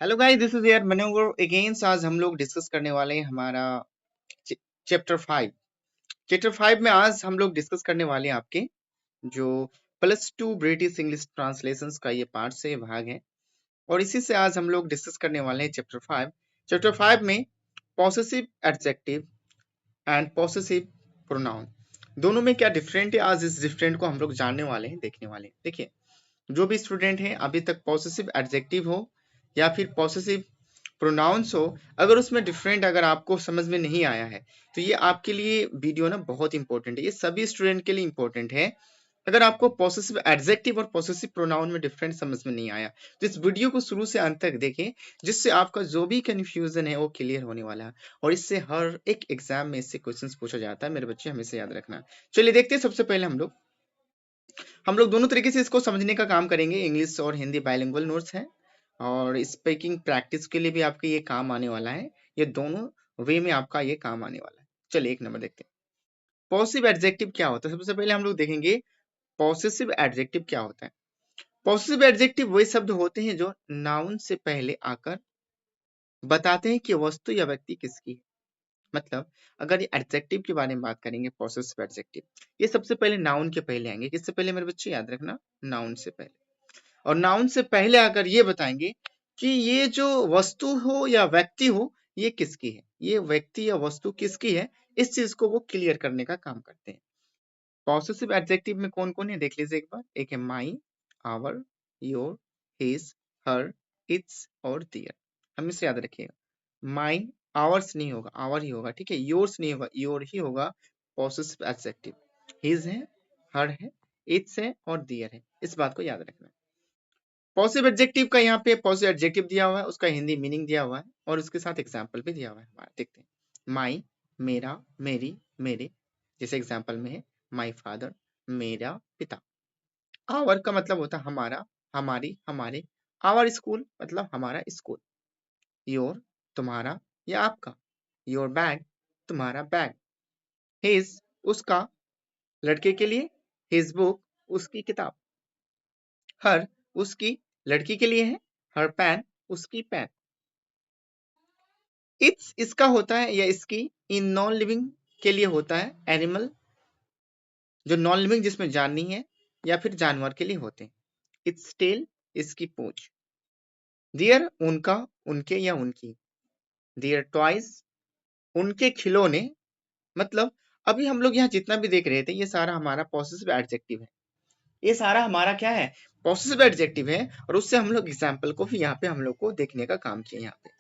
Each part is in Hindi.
हेलो गाइस, दिस इज यार मनोवर अगेंस्ट। आज हम लोग डिस्कस करने वाले हैं हमारा चैप्टर 5। चैप्टर 5 में आज हम लोग डिस्कस करने वाले हैं आपके जो +2 ब्रिटिश इंग्लिश ट्रांसलेशंस का ये पार्ट से भाग है। और इसी से आज हम लोग डिस्कस करने वाले हैं चैप्टर 5। चैप्टर 5 में possessive adjective and possessive pronoun दोनों में क्या डिफरेंट है, आज इस डिफरेंट को हम लोग जानने वाले हैं, देखने वाले हैं। देखिए, जो भी स्टूडेंट है अभी तक पॉसेसिव एडजेक्टिव हो या फिर पॉसेसिव प्रोनाउंस हो, अगर उसमें डिफरेंट अगर आपको समझ में नहीं आया है तो ये आपके लिए वीडियो ना बहुत इंपॉर्टेंट है। ये सभी स्टूडेंट के लिए इंपॉर्टेंट है। अगर आपको पॉसेसिव एडजेक्टिव और पॉसेसिव प्रोनाउन में डिफरेंट समझ में नहीं आया तो इस वीडियो को शुरू से अंत तक देखें, जिससे आपका जो भी कंफ्यूजन है वो क्लियर होने वाला है। और इससे हर एक एग्जाम में इससे क्वेश्चंस पूछा जाता है, मेरे बच्चे हमेशा याद रखना। चलिए देखते हैं। सबसे पहले हम लोग दोनों तरीके से इसको समझने का काम करेंगे। इंग्लिश और हिंदी बाइलिंगुअल नोट्स है और स्पीकिंग प्रैक्टिस के लिए भी आपके ये काम आने वाला है। ये दोनों वे में आपका ये काम आने वाला है। चलिए एक नंबर देखते हैं, पॉसेसिव एडजेक्टिव क्या होता है। सबसे पहले हम लोग देखेंगे पॉसेसिव एडजेक्टिव क्या होता है। पॉसेसिव एडजेक्टिव वही शब्द होते हैं जो नाउन से पहले आकर बताते हैं कि वस्तु या व्यक्ति किसकी है। मतलब अगर ये एडजेक्टिव के बारे में बात करेंगे, पॉसेसिव एडजेक्टिव ये सबसे पहले नाउन के पहले आएंगे। किससे पहले मेरे बच्चे याद रखना, नाउन से पहले। और नाउन से पहले आकर ये बताएंगे कि ये जो वस्तु हो या व्यक्ति हो ये किसकी है, ये व्यक्ति या वस्तु किसकी है, इस चीज को वो क्लियर करने का काम करते हैं। पॉसेसिव एडजेक्टिव में कौन कौन है देख लीजिए एक बार। एक है my, our, your, his, her, its और दियर। हमेशा याद रखिएगा, माई आवर्स नहीं होगा, आवर ही होगा, ठीक है। योर्स नहीं होगा, योर ही होगा पॉसेसिव एडजेक्टिव। हिज है, हर है, इट्स है और दियर है, इस बात को याद रखना। पॉसिटिव एडजेक्टिव का यहाँ पे पॉसिटिव एडजेक्टिव दिया हुआ है, उसका हिंदी मीनिंग दिया हुआ है और उसके साथ एग्जाम्पल भी दिया हुआ है हमारा। देखते हैं, माई मेरा, मेरी, मेरे, जैसे एग्जाम्पल में है माई फादर मेरा पिता। आवर का मतलब होता है हमारा, हमारी, हमारे। आवर स्कूल मतलब हमारा स्कूल। योर तुम्हारा या आपका। योर बैग तुम्हारा बैग। हिज उसका, लड़के के लिए। हिज बुक उसकी किताब। हर उसकी, लड़की के लिए है। हर पेन उसकी पेन। इट्स इसका होता है या इसकी, इन नॉन लिविंग के लिए होता है। एनिमल जो नॉन लिविंग जिसमें जान नहीं है या फिर जानवर के लिए होते हैं। इट्स टेल इसकी पूंछ। दियर उनका, उनके या उनकी। दियर टॉयज उनके खिलौने। मतलब अभी हम लोग यहाँ जितना भी देख रहे थे ये सारा हमारा पॉसेसिव एडजेक्टिव है। ये सारा हमारा क्या है, पॉसेसिव एडजेक्टिव है। और उससे हम लोग एग्जाम्पल को भी यहाँ पे हम लोग को देखने का काम किया यहाँ पे।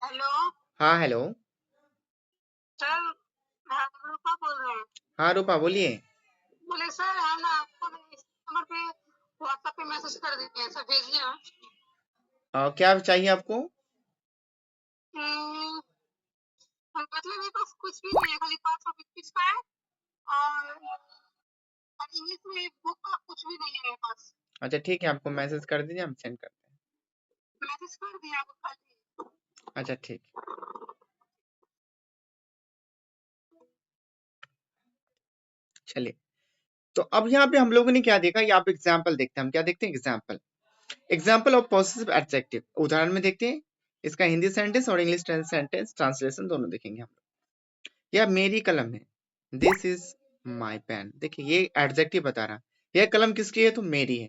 हेलो हाँ हेलो। सर, हम रूपा बोल रहे हैं। हाँ रूपा बोलिए। बोले सर हम आपको इस नंबर पे व्हाट्सएप पे मैसेज कर देते हैं, सर भेजिए आप। क्या चाहिए आपको? हम्म, मतलब मेरे पास कुछ भी नहीं है, खाली 520 का है। और इंग्लिश में बुक का कुछ भी नहीं है मेरे पास। अच्छा ठीक है, आपको मैसेज कर दीजिए, हम सेंड करते हैं। मैसेज कर दिया आपको खाली। अच्छा ठीक है। चलिए, तो अब यहाँ पे हम लोगों ने क्या देखा, ये आप एग्जाम्पल देखते हैं। हम क्या देखते हैं, example. Example of possessive adjective, उदाहरण में देखते हैं। इसका हिंदी सेंटेंस और इंग्लिश सेंटेंस ट्रांसलेशन दोनों देखेंगे हम लोग। यह मेरी कलम है, दिस इज माई पेन। देखिए ये एडजेक्टिव बता रहा, यह कलम किसकी है तो मेरी है।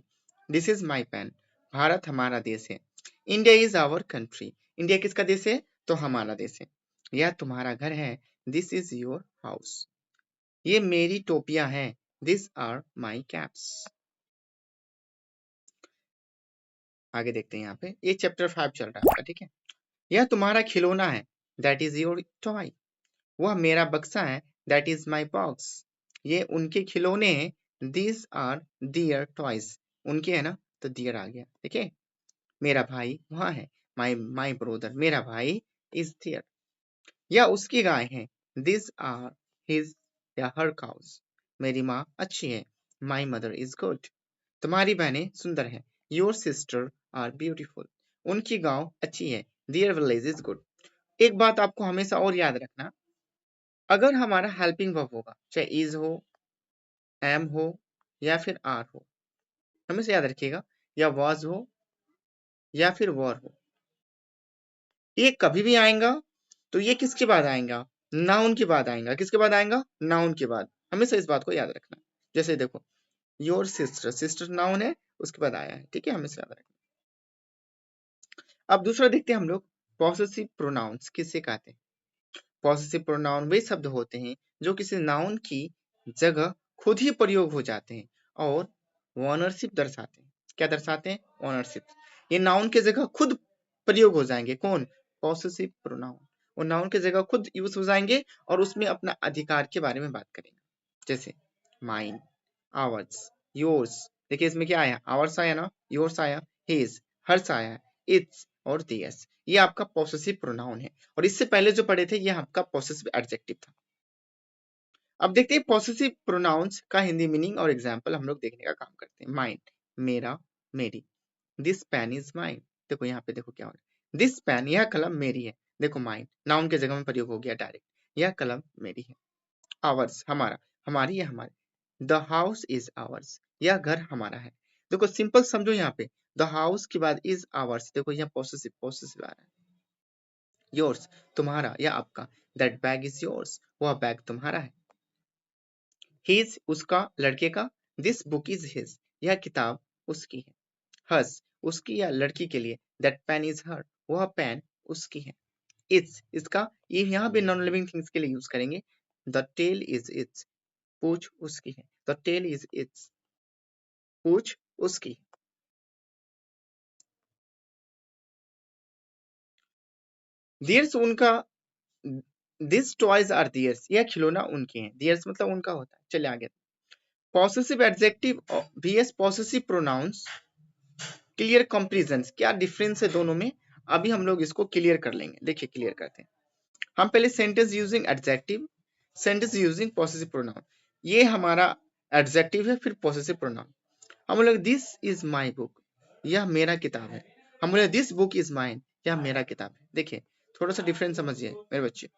This is my pen. Bharat हमारा देश है। India is our country. India किसका देश है तो हमारा देश है। यह तुम्हारा घर है, दिस इज योर हाउस। ये मेरी टोपियां हैं, दिस आर माई कैप्स। आगे देखते हैं यहाँ पे, ये चैप्टर 5 चल रहा है आपका, ठीक है। यह तुम्हारा खिलौना है, दैट इज योर टॉय। वह मेरा बक्सा है, दैट इज माई बॉक्स। ये उनके खिलौने हैं, दिस आर दियर टॉयज। उनके है ना तो दियर आ गया, ठीक है। मेरा भाई वहां है, माई माई ब्रोदर, मेरा भाई इज दियर। यह उसकी गाय है, दिस आर हिज या हर काउज। मेरी माँ अच्छी है, माई मदर इज गुड। तुम्हारी बहनें सुंदर है, योर सिस्टर आर ब्यूटीफुल। उनकी गांव अच्छी है, दियर विलेज इज गुड। एक बात आपको हमेशा और याद रखना, अगर हमारा हेल्पिंग वर्ब होगा, चाहे इज हो, एम हो या फिर आर हो, हमेशा याद रखिएगा, या वाज हो या फिर वर हो, ये कभी भी आएगा तो ये किसके बाद आएगा? नाउन के बाद आएगा। किसके बाद आएगा? नाउन के बाद। हमेशा इस बात को याद रखना। जैसे देखो, योर सिस्टर, सिस्टर नाउन है, उसके बाद आया है, ठीक है, हमेशा याद रखना। अब दूसरा देखते हैं हम लोग, पॉसेसिव प्रोनाउंस किसे कहते हैं? पॉसेसिव प्रोनाउन वे शब्द होते हैं जो किसी नाउन की जगह खुद ही प्रयोग हो जाते हैं और ओनरशिप दर्शाते हैं। क्या दर्शाते हैं? ओनरशिप। ये नाउन के जगह खुद प्रयोग हो जाएंगे। कौन? Possessive pronoun. वो नाउन के जगह खुद यूज हो जाएंगे और उसमें अपना अधिकार के बारे में बात करेंगे। जैसे माइन, आवर्स, योर्स। देखिए इसमें क्या आया? आवर्स आया ना, योर्स आया, हिज, हर्स आया, इट्स और दियर्स। ये आपका पॉसेसिव प्रोनाउन है और इससे पहले जो पढ़े थे ये आपका पॉसेसिव एडजेक्टिव था। अब देखते हैं पॉसेसिव प्रोनाउंस का हिंदी मीनिंग और एग्जांपल हम लोग देखने का काम करते हैं। माइन, मेरा, मेरी। This pen is mine. देखो यहाँ पे देखो क्या हो रहा है, दिस पेन, यह कलम मेरी है। देखो माइन नाउन के जगह में प्रयोग हो गया डायरेक्ट, यह कलम मेरी है। आवर्स, हमारा, हमारी या हमारे। द हाउस इज आवर्स, यह घर हमारा है। देखो सिंपल समझो यहाँ पे, द हाउस के बाद इज आवर्स, देखो यहाँ पॉसेसिव पॉसेसिव आ रहा है। योर्स, तुम्हारा या आपका। दैट बैग इज योर्स, वह बैग तुम्हारा है। हिज, उसका, लड़के का। दिस बुक इज हिज, यह किताब उसकी है। हर्स, उसकी या लड़की के लिए। दैट पेन इज हर, वह पेन उसकी है। इट्स, इसका, ये यहाँ पे नॉन लिविंग थिंग्स के लिए यूज करेंगे। द टेल इज इट्स, पूछ उसकी है। द टेल इज इट्स, पूछ उसकी। दियर्स, उनका। दिस टॉयज आर दियर्स, यह खिलौना उनके हैं। दियर्स मतलब उनका होता है। चलिए आगे। Possessive adjective vs possessive pronouns, clear comparison, क्या डिफरेंस है दोनों में? अभी हम लोग इसको क्लियर कर लेंगे। देखिए क्लियर करते हैं। हम पहले sentence using adjective, sentence using possessive pronoun. ये हमारा एडजेक्टिव है, फिर पॉसेसिव प्रोनाउन। हम बोले दिस इज माई बुक, यह मेरा किताब है। हम बोले दिस बुक इज माइन, यह मेरा किताब है। देखिए थोड़ा सा डिफरेंस समझिए मेरे बच्चे।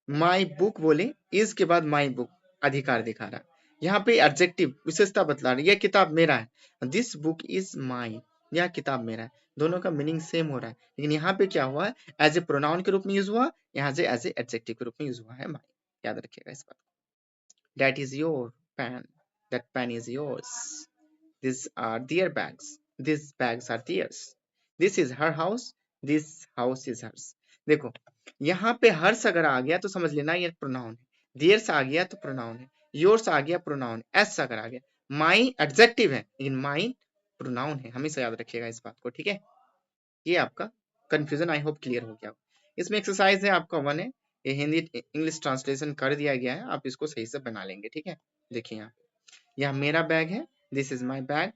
माई बुक बोले, इज के बाद माई बुक, अधिकार दिखा रहा है। यहाँ पे एडजेक्टिव विशेषता बतला रहा है, यह किताब मेरा है। दिस बुक इज माइन, यह किताब मेरा है। दोनों का मीनिंग सेम हो रहा है, लेकिन यहाँ पे क्या हुआ है? एज ए प्रोनाउन के रूप में यूज हुआ, यहाँ से एज ए एडजेक्टिव के रूप में यूज हुआ है माइन। याद रखिएगा इस बात को। That is your pen, that pen is yours. These are their bags. These bags are theirs. This is her house. This house is hers. देखो यहाँ पे हर्स अगर आ गया तो समझ लेना ये प्रोनाउन है। दियर्स आ गया तो प्रोनाउन है। योर्स आ गया प्रोनाउन है। एस अगर आ गया, माई एडजेक्टिव है लेकिन माई प्रोनाउन है। हमेशा याद रखिएगा इस बात को, ठीक है? ये आपका कंफ्यूजन आई होप क्लियर हो गया। इसमें एक्सरसाइज है आपका 1 है, ये हिंदी इंग्लिश ट्रांसलेशन कर दिया गया है, आप इसको सही से बना लेंगे, ठीक है? देखिए यहाँ यह मेरा बैग है, this is my bag,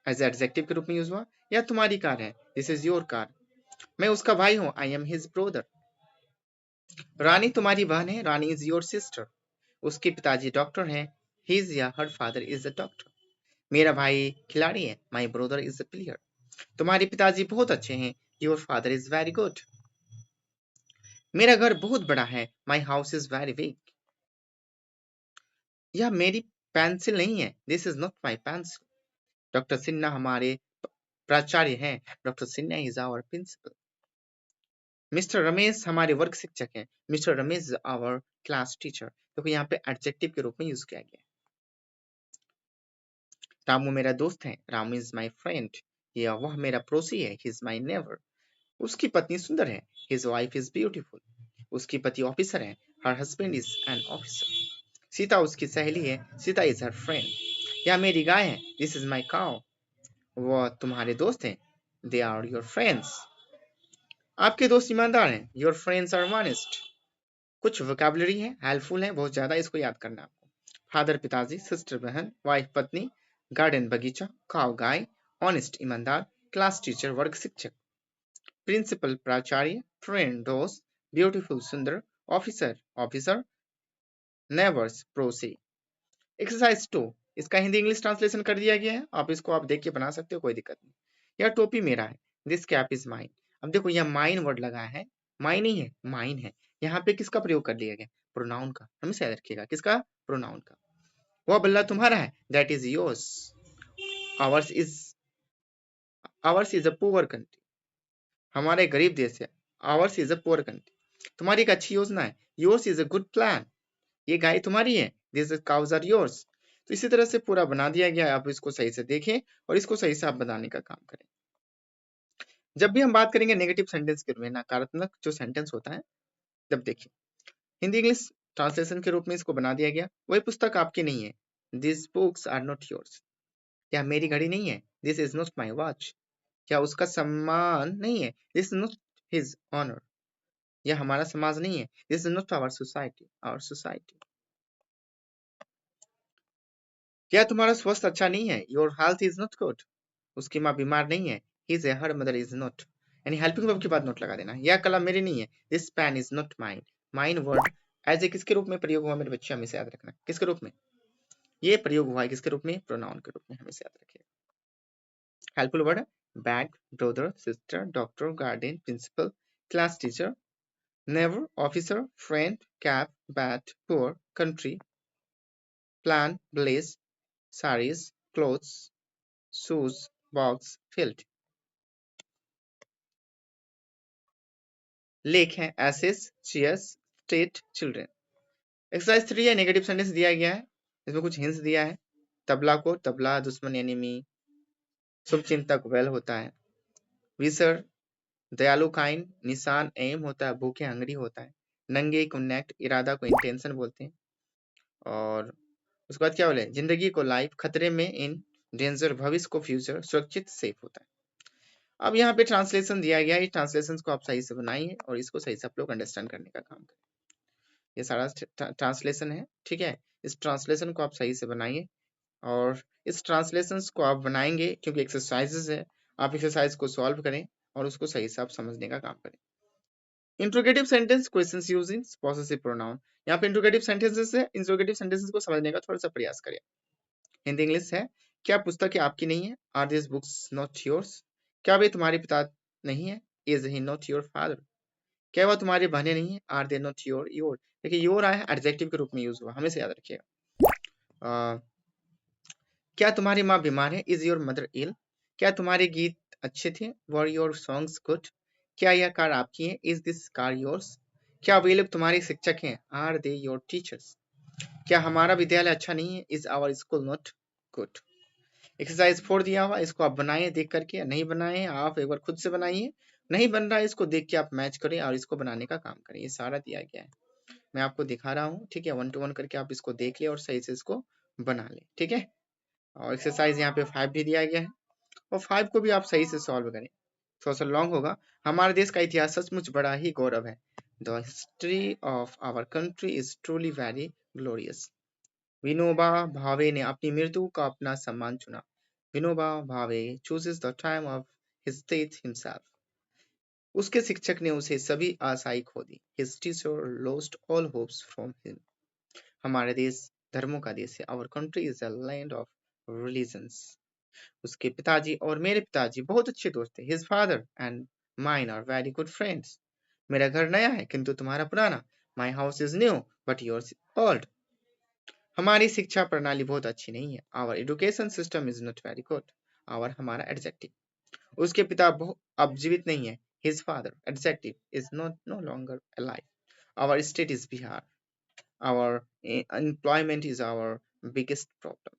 as adjective के रूप में यूज हुआ। या तुम्हारी कार है, दिस इज योर कार, मैं उसका भाई हूं, आई एम हिज ब्रोदर। रानी तुम्हारी बहन है, रानी इज योर सिस्टर, उसके पिताजी डॉक्टर हैं, हिज या her father is a doctor. मेरा भाई खिलाड़ी है, my brother is a player. तुम्हारे पिताजी बहुत अच्छे हैं, your father is very good. मेरा घर बहुत बड़ा है, my house is very big. यह मेरी पेंसिल नहीं है, this is not my pencil. Doctor Sinha हमारे प्राचार्य हैं, doctor Sinha is our principal. Mister Ramesh हमारे वर्ग शिक्षक हैं, mister Ramesh is our class teacher. देखो यहाँ पे एडजेक्टिव के रूप में यूज किया गया है। रामू मेरा दोस्त है, रामू इज माई फ्रेंड। या वह मेरा पड़ोसी है, ही इज माई नेबर। उसकी पत्नी सुंदर है, हिज वाइफ इज ब्यूटीफुल। उसकी पति ऑफिसर है, her husband is an officer. Sita उसकी सहेली है, सीता इज हर फ्रेंड। यह मेरी गाय है, दिस इज माई काउ। वह तुम्हारे दोस्त हैं, दे आर योर फ्रेंड्स। आपके दोस्त ईमानदार हैं, योर फ्रेंड्स आर ऑनेस्ट। कुछ वोकैबुलरी है, हेल्पफुल है बहुत ज्यादा, इसको याद करना आपको। फादर पिताजी, सिस्टर बहन, वाइफ पत्नी, गार्डन बगीचा, काव गाय, ऑनेस्ट ईमानदार, क्लास टीचर वर्ग शिक्षक, प्रिंसिपल प्राचार्य, फ्रेंड दोस्त, ब्यूटीफुल सुंदर, ऑफिसर ऑफिसर, नेबर्स पड़ोसी। एक्सरसाइज 2, इसका हिंदी इंग्लिश ट्रांसलेशन कर दिया गया है, आप देख के बना सकते हो, कोई दिक्कत नहीं। यह टोपी मेरा है, दिस कैप इज माइन। अब देखो यह माइन वर्ड लगा है, माइन ही है, माइन है। यहाँ पे किसका प्रयोग कर लिया गया? प्रोनाउन का, हमेशा याद रखिएगा, किसका? प्रोनाउन का। वह बल्ला तुम्हारा है, that is yours. Ours is a poor country, हमारा एक गरीब देश है। Ours is a poor country, तुम्हारी एक अच्छी योजना है। Yours is a good plan, ये गाय तुम्हारी है। This cows are yours. तो इसी तरह से पूरा बना दिया गया है, आप इसको सही से देखें और इसको सही से आप बनाने का काम करें। जब भी हम बात करेंगे नेगेटिव सेंटेंस के रूप में, नकारात्मक जो सेंटेंस होता है, जब देखिए हिंदी इंग्लिश ट्रांसलेशन के रूप में इसको बना दिया गया। वही पुस्तक आपकी नहीं है, this books are not yours. क्या मेरी घड़ी नहीं है, this is not my watch. क्या उसका सम्मान नहीं है, this is not his honour. यह हमारा समाज नहीं है, this is not our society, our society. क्या तुम्हारा स्वास्थ्य अच्छा नहीं है, your health is not good. उसकी माँ बीमार नहीं है, हिज या हर मदर इज नॉट। यानी हेल्पिंग वर्ब के बाद नोट लगा देना। यह कलम मेरी नहीं है, this pen is not mine. Mine word as a किसके रूप में प्रयोग हुआ मेरे बच्चे, हमेशा याद रखना, किसके रूप में ये प्रयोग हुआ है, किसके रूप में? प्रोनाउन के रूप में, हमेशा याद रखिएगा। Helpful word bag, brother, sister, doctor, guardian, principal, class teacher, never, officer, friend, cap, bat, poor, country, plan, bless, sarees, clothes, shoes, box, field. लेख है aces, chairs, state, children. Exercise 3 है, नेगेटिव सेंटेंस दिया गया है, इसमें कुछ हिंट्स दिया है। तबला को तबला, दुश्मन एनिमी, शुभचिंतक वेल होता है। विसर दयालु काइंड, निशान एम होता है, भूखे हंगरी होता है। नंगे को नेक्ट, इरादा को इंटेंशन बोलते हैं। और उसके बाद क्या बोले, जिंदगी को लाइफ, खतरे में इन, डेंजर भविष्य को फ्यूचर, सुरक्षित सेफ होता है। अब यहाँ पे ट्रांसलेशन दिया गया है, इस ट्रांसलेशन को आप सही से बनाइए और इसको सही से आप लोग अंडरस्टैंड करने का काम करें। ये सारा ट्रांसलेशन है, ठीक है। इस ट्रांसलेशन को आप सही से बनाइए और इस ट्रांसलेशन को आप बनाएंगे क्योंकि एक्सरसाइजेस है, आप एक्सरसाइज को सॉल्व करें और उसको सही से आप समझने का काम करें। Interrogative sentence, questions using possessive pronoun. यहाँ पे इंट्रोगेटिव सेंटेंसेस है, इंट्रोगेटिव सेंटेंसेस को समझने का थोड़ा सा प्रयास करें। हिंदी इंग्लिश है, क्या पुस्तकें आपकी नहीं है, are this books not yours. क्या वे तुम्हारे पिता नहीं है, is he not your father. क्या वह तुम्हारे बहने नहीं है, are they not your your. देखिए योर आया एडजेक्टिव के रूप में यूज हुआ, हमेशा याद रखिएगा। क्या तुम्हारी माँ बीमार है, इज योर मदर इल। क्या तुम्हारे गीत अच्छे थे, वर योर सॉन्ग्स गुड। क्या यह कार आपकी है, इज दिस कार योर्स। क्या वे लोग तुम्हारे शिक्षक हैं, आर दे योर टीचर्स। क्या हमारा विद्यालय अच्छा नहीं है, is our school not good. Exercise 4 दिया हुआ, इसको आप बनाइए देख करके, नहीं बनाए आप एक बार खुद से बनाइए, नहीं बन रहा है इसको देख के आप मैच करें और इसको बनाने का काम करें। ये सारा दिया गया है, मैं आपको दिखा रहा हूँ, ठीक है। 1 to 1 करके आप इसको देख ले और सही से इसको बना ले, ठीक है। और एक्सरसाइज यहाँ पे 5 भी दिया गया है और 5 को भी आप सही से सॉल्व करें, थोड़ा सा लॉन्ग होगा। हमारे देश का इतिहास सचमुच बड़ा ही गौरव है। The history of our country is truly very glorious. Vinoba Bhave ने अपनी मृत्यु का अपना सम्मान चुना। Vinoba Bhave chooses the time of his death himself. उसके शिक्षक ने उसे सभी आशाएं खो दी। His teacher lost all hopes from him. हमारे देश धर्मों का देश है। Our country is a land of religions. उसके पिताजी और मेरे पिताजी बहुत अच्छे दोस्त थे। His father and mine are very good friends. मेरा घर नया है किंतु तुम्हारा पुराना। My house is new but yours is old. हमारी शिक्षा प्रणाली बहुत अच्छी नहीं है। Our education system is not very good. Our हमारा adjective। उसके पिता अब जीवित नहीं है। His father adjective is no longer alive. Our state is Bihar. Our employment is our biggest problem.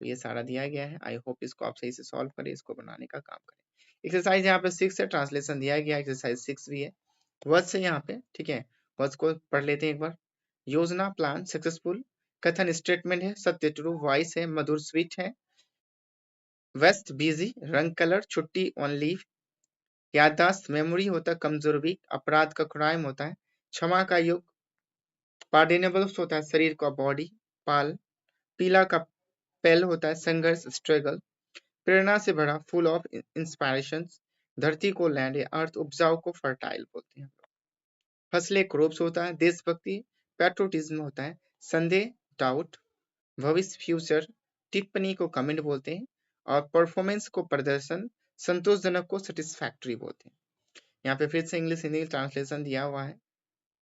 तो ये सारा दिया गया है, आई होप इसको आप सही से सॉल्व करें, इसको बनाने का काम करें। एक्सरसाइज यहाँ पे 6 है, ट्रांसलेशन दिया गया, एक्सरसाइज 6 भी है। वर्ड्स है यहाँ पे, ठीक है, वर्ड्स को पढ़ लेते हैं एक बार। योजना, प्लान, सक्सेसफुल, कथन, स्टेटमेंट है, सत्य, ट्रू, वॉइस है, मधुर, स्वीट है, वेस्ट, बिजी, रंग, कलर, छुट्टी, ऑन लीव, याददाश्त, मेमोरी होता है, कमजोर, वीक, अपराध का क्राइम होता है, क्षमा का युग, पार्डेनेबल्स होता है, शरीर का बॉडी, पाल, पीला का पेल होता है, संघर्ष, स्ट्रगल, प्रेरणा से भरा, फुल ऑफ इंस्पायरेशन, धरती को लैंड या अर्थ, उपजाऊ को फर्टाइल बोलते हैं। फसलें क्रॉप्स होता है, देशभक्ति, पैट्रोटिज्म होता है, संदेह, डाउट, भविष्य, फ्यूचर, टिप्पणी को कमेंट बोलते हैं और परफॉर्मेंस को प्रदर्शन, संतोषजनक को सेटिस्फैक्टरी बोलते हैं। यहाँ पे फिर से इंग्लिश हिंदी ट्रांसलेशन दिया हुआ है।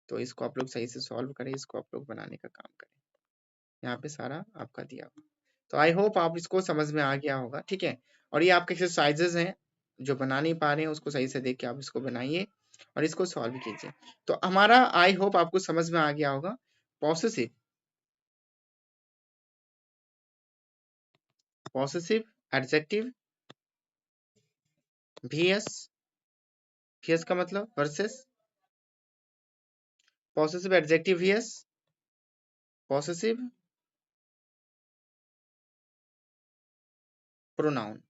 तो इसको आप लोग सही से सॉल्व करें, इसको आप लोग बनाने का काम करें। यहाँ पे सारा आपका दिया हुआ। तो आई होप आप इसको समझ में आ गया होगा, ठीक है। और ये आपके एक्सरसाइजेज हैं, जो बना नहीं पा रहे हैं उसको सही से देख के आप इसको बनाइए और इसको सॉल्व कीजिए। तो हमारा आई होप आपको समझ में आ गया होगा। Possessive, possessive adjective, VS, VS का मतलब versus, possessive adjective VS, possessive pronoun.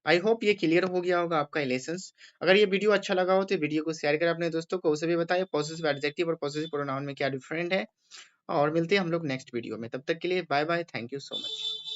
I hope ये क्लियर हो गया होगा आपका लेसन्स। अगर ये वीडियो अच्छा लगा हो तो वीडियो को शेयर करें अपने दोस्तों को, उसे भी बताएं पॉसेसिव एडजेक्टिव और पॉसेसिव प्रोनाउन में क्या डिफरेंट है। और मिलते हैं हम लोग नेक्स्ट वीडियो में, तब तक के लिए bye bye, thank you so much.